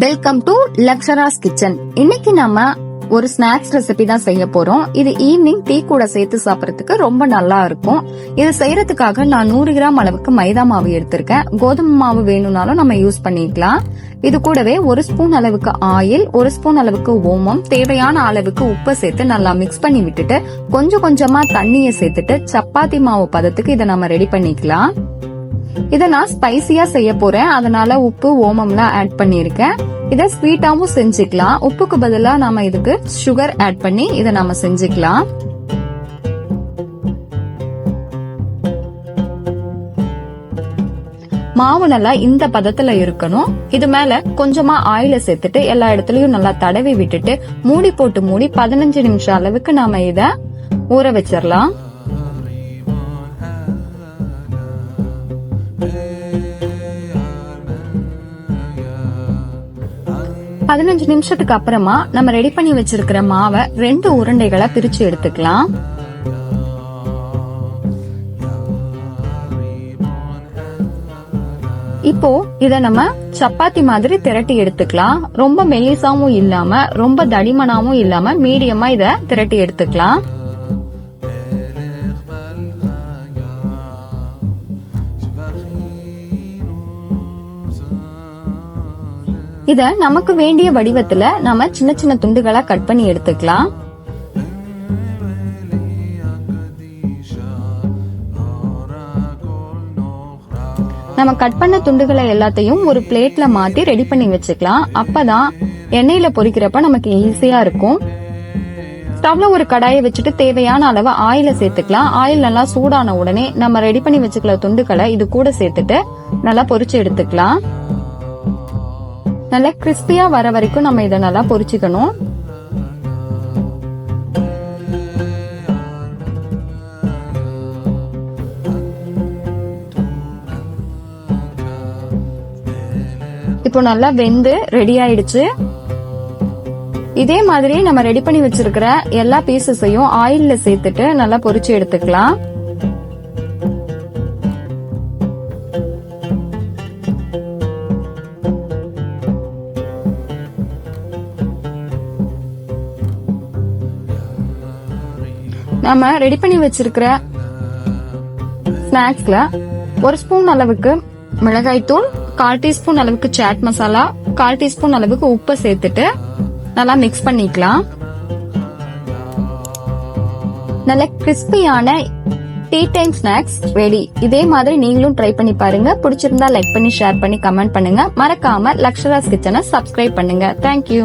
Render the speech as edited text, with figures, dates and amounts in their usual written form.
Welcome to லக்ஷராஸ் kitchen. இன்னைக்கு நம்ம ஒரு ஸ்நாக்ஸ் ரெசிபி தான் செய்ய போறோம். இது ஈவினிங் டீ கூட சேர்த்து சாப்பிடறதுக்கு ரொம்ப நல்லா இருக்கும். இது செய்யறதுக்காக நான் 100 கிராம் அளவுக்கு மைதா மாவு எடுத்திருக்கேன். கோதுமை மாவு வேணும்னாலும் நம்ம யூஸ் பண்ணிக்கலாம். இது கூடவே 1 ஸ்பூன் அளவுக்கு ஆயில், 1 ஸ்பூன் அளவுக்கு ஓமம், தேவையான அளவுக்கு உப்பு சேர்த்து நல்லா மிக்ஸ் பண்ணி விட்டுட்டு கொஞ்சம் கொஞ்சமா தண்ணிய சேர்த்துட்டு சப்பாத்தி மாவு பதத்துக்கு இதை நம்ம ரெடி பண்ணிக்கலாம். இத நான் ஸ்பைசியா செய்ய போறேன், அதனால உப்பு ஓமம்லாம் ஆட் பண்ணிருக்கேன். இத ஸ்வீட்டாவும் செஞ்சுக்கலாம். உப்புக்கு பதிலா நாம இதுக்கு சுகர் ஆட் பண்ணி இத நாம செஞ்சுக்கலாம். மாவு நல்லா இந்த பதத்துல இருக்கணும். இது மேல கொஞ்சமா ஆயில சேர்த்துட்டு எல்லா இடத்துலயும் நல்லா தடவி விட்டுட்டு மூடி போட்டு மூடி 15 நிமிஷம் அளவுக்கு நாம இத ஊற வச்சிடலாம். பதினஞ்சு நிமிஷத்துக்கு அப்புறமா நம்ம ரெடி பண்ணி வச்சிருக்கிற மாவை 2 உருண்டைகளா பிரிச்சு எடுத்துக்கலாம். இப்போ இத நம்ம சப்பாத்தி மாதிரி திரட்டி எடுத்துக்கலாம். ரொம்ப மெல்லிசாவும் இல்லாம ரொம்ப தடிமனாவும் இல்லாம மீடியமா இத திரட்டி எடுத்துக்கலாம். இத நமக்கு வேண்டிய வடிவத்துல நம்ம சின்ன சின்ன துண்டுகளா கட் பண்ணி எடுத்துக்கலாம். நம்ம கட் பண்ண துண்டுகளை எல்லாத்தையும் ஒரு பிளேட்ல மாத்தி ரெடி பண்ணி வச்சுக்கலாம். அப்பதான் எண்ணெயில பொரிக்கிறப்ப நமக்கு ஈஸியா இருக்கும். ஸ்டவ்ல ஒரு கடாயை வச்சுட்டு தேவையான அளவு ஆயில சேர்த்துக்கலாம். ஆயில் நல்லா சூடான உடனே நம்ம ரெடி பண்ணி வச்சுக்கல துண்டுகளை இது கூட சேர்த்துட்டு நல்லா பொரிச்சு எடுத்துக்கலாம். நல்லா கிறிஸ்பியா வர வரைக்கும் நம்ம இதை நல்லா பொரிச்சுக்கணும். இப்போ நல்லா வெந்து ரெடி ஆயிடுச்சு. இதே மாதிரி நம்ம ரெடி பண்ணி வச்சிருக்கிற எல்லா பீசஸையும் ஆயில்ல சேர்த்துட்டு நல்லா பொரிச்சு எடுத்துக்கலாம். நம்ம ரெடி பண்ணி வச்சிருக்கிற ஸ்நாக்ஸ்ல 1 ஸ்பூன் அளவுக்கு மிளகாய் தூள், 1/4 டீஸ்பூன் அளவுக்கு சாட் மசாலா, 1/4 டீஸ்பூன் அளவுக்கு உப்பு சேர்த்துட்டு நல்லா மிக்ஸ் பண்ணிக்கலாம். நல்ல கிறிஸ்பியான டீ டைம் ஸ்நாக்ஸ் ரெடி. இதே மாதிரி நீங்களும் ட்ரை பண்ணி பாருங்க. பிடிச்சிருந்தா லைக் பண்ணி ஷேர் பண்ணி கமெண்ட் பண்ணுங்க. மறக்காம லக்ஷராஸ் கிச்சனை சப்ஸ்கிரைப் பண்ணுங்க. தேங்க்யூ.